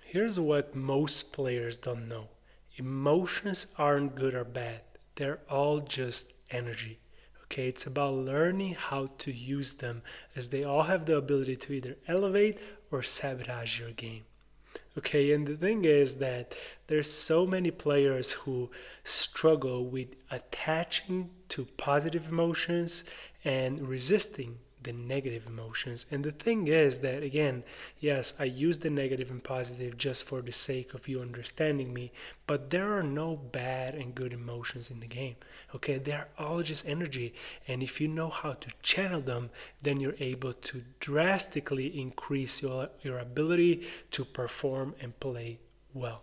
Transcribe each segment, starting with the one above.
Here's what most players don't know: emotions aren't good or bad, they're all just energy. Okay, it's about learning how to use them, as they all have the ability to either elevate or sabotage your game. Okay, and the thing is that there's so many players who struggle with attaching to positive emotions and resisting the negative emotions. And the thing is that, again, yes, I use the negative and positive just for the sake of you understanding me, but there are no bad and good emotions in the game. Okay, they're all just energy, and if you know how to channel them, then you're able to drastically increase your ability to perform and play well.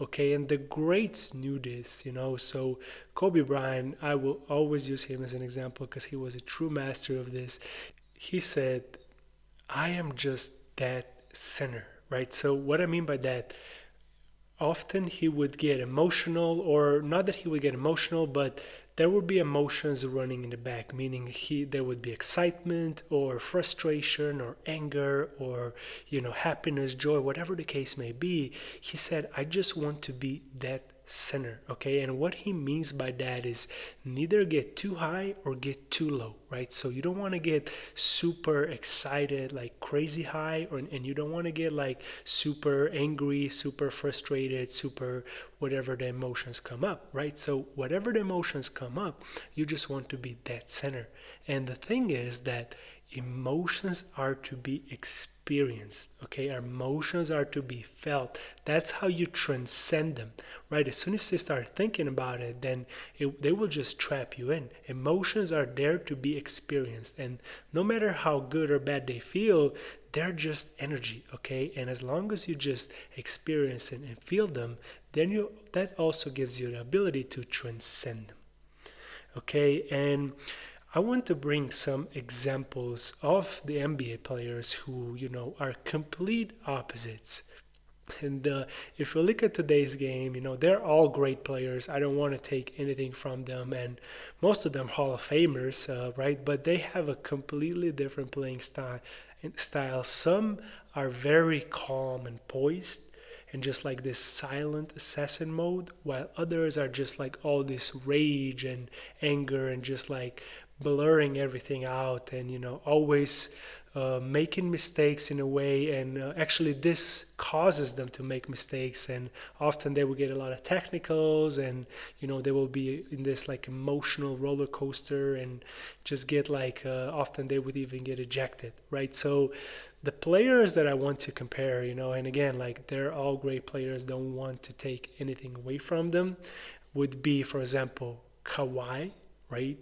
Okay, and the greats knew this, so Kobe Bryant, I will always use him as an example because he was a true master of this. He said, I am just that center, right? So what I mean by that, often he would get emotional, or not that he would get emotional, but there would be emotions running in the back, meaning there would be excitement or frustration or anger or happiness, joy, whatever the case may be. He said, I just want to be that center. Okay, and what he means by that is neither get too high or get too low, right? So you don't want to get super excited, like crazy high, and you don't want to get like super angry, super frustrated, super whatever the emotions come up, right? So whatever the emotions come up, you just want to be that center. And the thing is that emotions are to be experienced. Okay, our emotions are to be felt. That's how you transcend them, right? As soon as you start thinking about it, then they will just trap you in. Emotions are there to be experienced, and no matter how good or bad they feel, they're just energy. Okay, and as long as you just experience it and feel them, then that also gives you the ability to transcend them. Okay, and I want to bring some examples of the NBA players who, are complete opposites. And if you look at today's game, they're all great players. I don't want to take anything from them, and most of them Hall of Famers, right? But they have a completely different playing style. Some are very calm and poised, and just like this silent assassin mode, while others are just like all this rage and anger and just like blurring everything out, and always making mistakes in a way, and actually this causes them to make mistakes, and often they will get a lot of technicals, and they will be in this like emotional roller coaster and just get like often they would even get ejected, right? So the players that I want to compare, and again, like they're all great players, don't want to take anything away from them, would be, for example, Kawhi, right?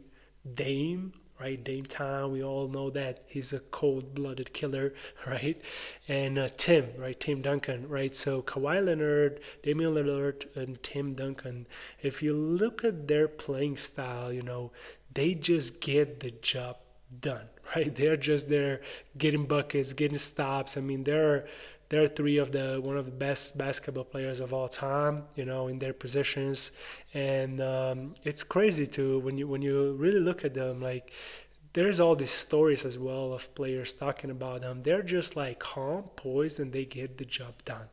Dame, right? Dame Time, we all know that he's a cold-blooded killer, right? And Tim, right? Tim Duncan, right? So Kawhi Leonard, Damian Lillard, and Tim Duncan, if you look at their playing style, they just get the job done, right? They're just there getting buckets, getting stops. I mean, they're three of the one of the best basketball players of all time, in their positions, and it's crazy too when you really look at them. Like, there's all these stories as well of players talking about them. They're just like calm, poised, and they get the job done.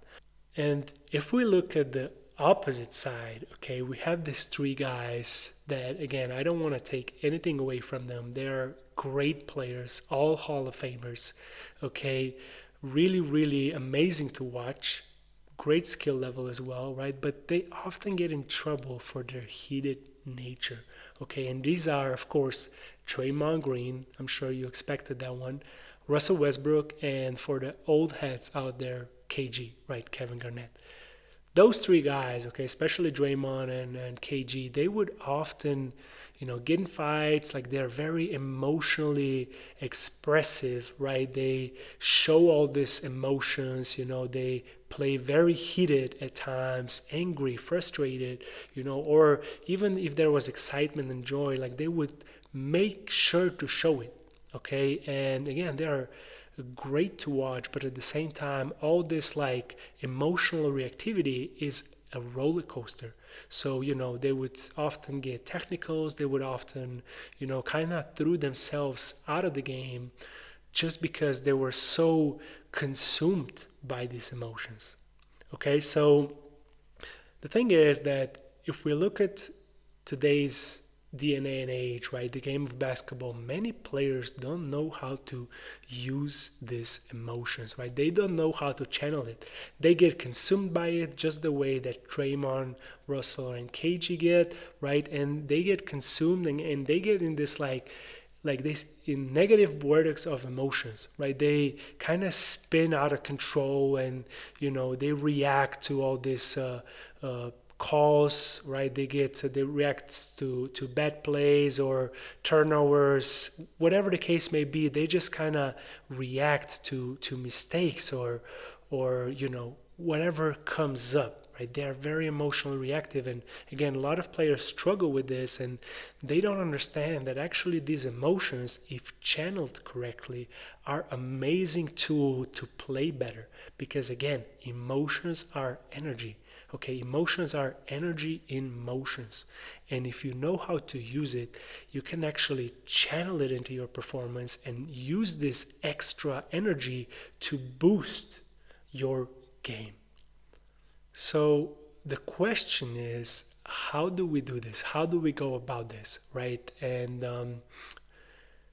And if we look at the opposite side, okay, we have these three guys that, again, I don't want to take anything away from them. They're great players, all Hall of Famers, okay, really, really amazing to watch, great skill level as well, right? But they often get in trouble for their heated nature, okay? And these are, of course, Draymond Green, I'm sure you expected that one, Russell Westbrook, and for the old heads out there, KG, right? Kevin Garnett. Those three guys, okay, especially Draymond and KG, they would often, get in fights. Like, they're very emotionally expressive, right? They show all these emotions, they play very heated at times, angry, frustrated, or even if there was excitement and joy, like they would make sure to show it, okay? And again, they are great to watch, but at the same time, all this like emotional reactivity is a roller coaster. So, they would often get technicals, they would often, kind of threw themselves out of the game just because they were so consumed by these emotions. Okay, so the thing is that if we look at today's DNA and age, right, the game of basketball, many players don't know how to use these emotions, right? They don't know how to channel it. They get consumed by it just the way that Draymond, Russell, and KG get, right? And they get consumed and they get in this like this in negative vortex of emotions, right? They kind of spin out of control, and they react to all this calls, right? They react to bad plays or turnovers, whatever the case may be. They just kind of react to mistakes or whatever comes up, right? They are very emotionally reactive, and again, a lot of players struggle with this, and they don't understand that actually these emotions, if channeled correctly, are amazing tool to play better, because again, emotions are energy. Okay, emotions are energy in motions. And if you know how to use it, you can actually channel it into your performance and use this extra energy to boost your game. So the question is, how do we do this? How do we go about this, right? And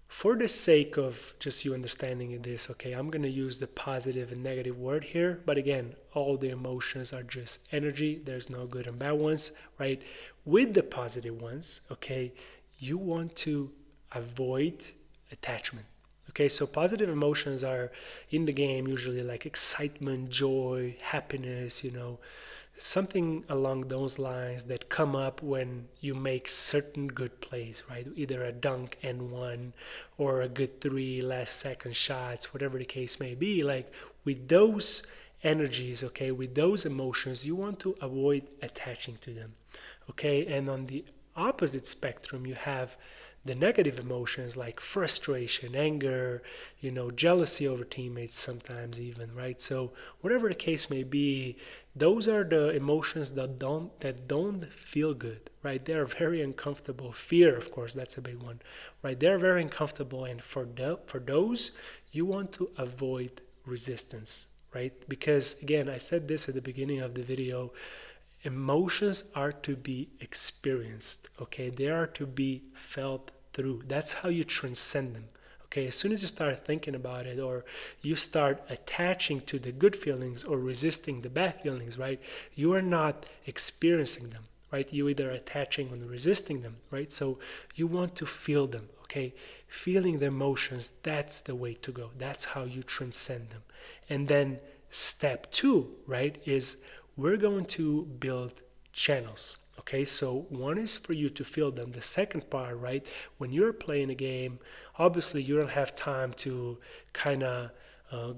for the sake of just you understanding this, okay, I'm going to use the positive and negative word here. But again, all the emotions are just energy. There's no good and bad ones, right? With the positive ones, okay, you want to avoid attachment. Okay, so positive emotions are in the game usually like excitement, joy, happiness, something along those lines that come up when you make certain good plays, right? Either a dunk and one or a good three last second shots, whatever the case may be. Like with those energies, okay, with those emotions, you want to avoid attaching to them, okay? And on the opposite spectrum, you have the negative emotions like frustration, anger, jealousy over teammates sometimes even, right? So whatever the case may be, those are the emotions that don't feel good, right? They're very uncomfortable. Fear, of course, that's a big one, right? They're very uncomfortable, and for those, you want to avoid resistance, right? Because again, I said this at the beginning of the video, emotions are to be experienced, okay? They are to be felt through. That's how you transcend them, okay? As soon as you start thinking about it, or you start attaching to the good feelings or resisting the bad feelings, right, you are not experiencing them, right? You either attaching or resisting them, right? So you want to feel them, okay? Feeling the emotions, that's the way to go. That's how you transcend them. And then step two, right, is we're going to build channels. Okay, so one is for you to feel them. The second part, right, when you're playing a game, obviously you don't have time to kind of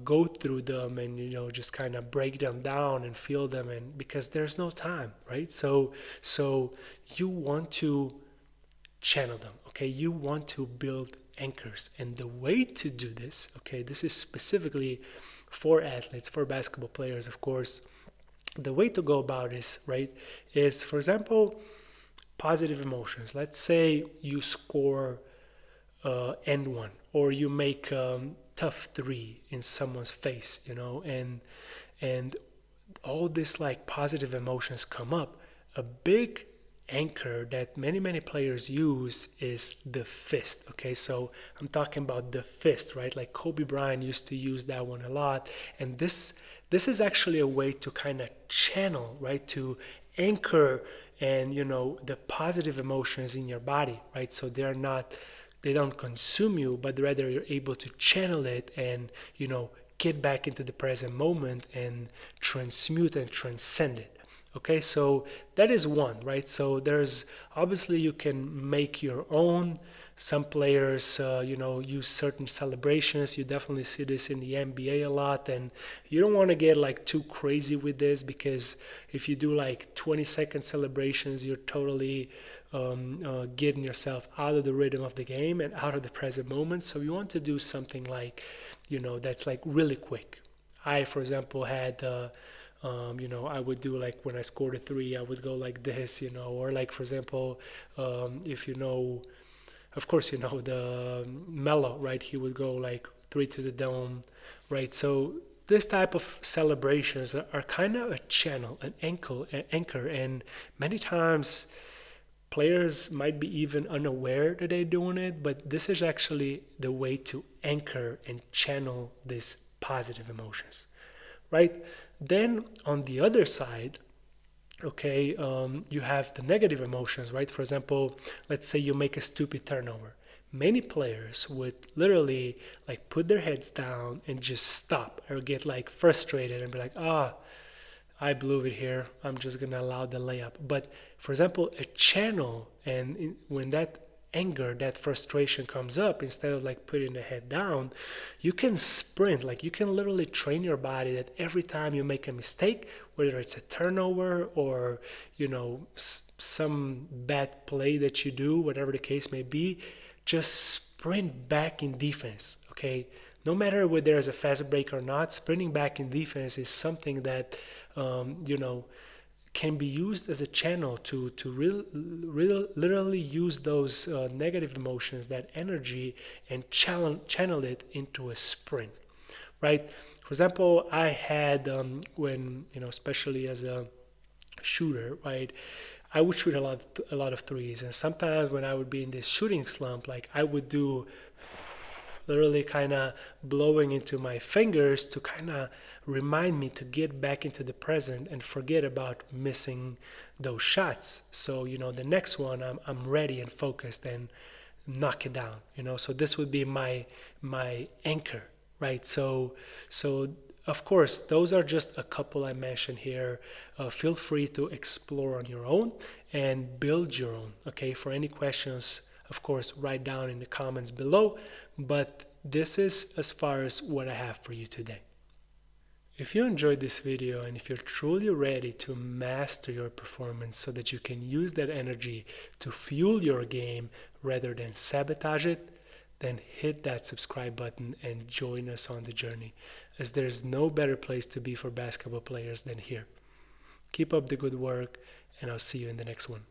go through them and just kind of break them down and feel them, and because there's no time, right? So you want to channel them. Okay, you want to build anchors, and the way to do this, okay, this is specifically for athletes, for basketball players, of course. The way to go about this, right, is, for example, positive emotions. Let's say you score end one, or you make tough three in someone's face, and all this like positive emotions come up. A big anchor that many players use is the fist. Okay, so I'm talking about the fist, right? Like Kobe Bryant used to use that one a lot, and this is actually a way to kind of channel, right, to anchor and the positive emotions in your body, right? So they don't consume you, but rather you're able to channel it and get back into the present moment and transmute and transcend it. Okay, so that is one, right? So there's obviously you can make your own. Some players, use certain celebrations. You definitely see this in the NBA a lot, and you don't want to get like too crazy with this, because if you do like 20-second celebrations, you're totally getting yourself out of the rhythm of the game and out of the present moment. So you want to do something like, that's like really quick. I, for example, had I would do like when I scored a three, I would go like this, or like, for example, if of course, the Mello, right? He would go like three to the dome, right? So this type of celebrations are kind of a channel, an anchor, and many times players might be even unaware that they're doing it, but this is actually the way to anchor and channel these positive emotions, right? Then on the other side, okay, you have the negative emotions, right? For example, let's say you make a stupid turnover. Many players would literally like put their heads down and just stop or get like frustrated and be like, I blew it here. I'm just gonna allow the layup. But for example, a channel, and when that anger, that frustration comes up, instead of like putting the head down, you can sprint. Like you can literally train your body that every time you make a mistake, whether it's a turnover or some bad play that you do, whatever the case may be, just sprint back in defense. Okay, no matter whether there's a fast break or not, sprinting back in defense is something that can be used as a channel to literally use those negative emotions, that energy, and channel it into a sprint, right? For example, I had when especially as a shooter, right? I would shoot a lot of threes, and sometimes when I would be in this shooting slump, like I would do literally kind of blowing into my fingers to kind of remind me to get back into the present and forget about missing those shots. So, the next one I'm ready and focused and knock it down, So this would be my anchor, right? So of course, those are just a couple I mentioned here. Feel free to explore on your own and build your own. Okay, for any questions, of course, write down in the comments below. But this is as far as what I have for you today. If you enjoyed this video and if you're truly ready to master your performance so that you can use that energy to fuel your game rather than sabotage it, then hit that subscribe button and join us on the journey, as there's no better place to be for basketball players than here. Keep up the good work, and I'll see you in the next one.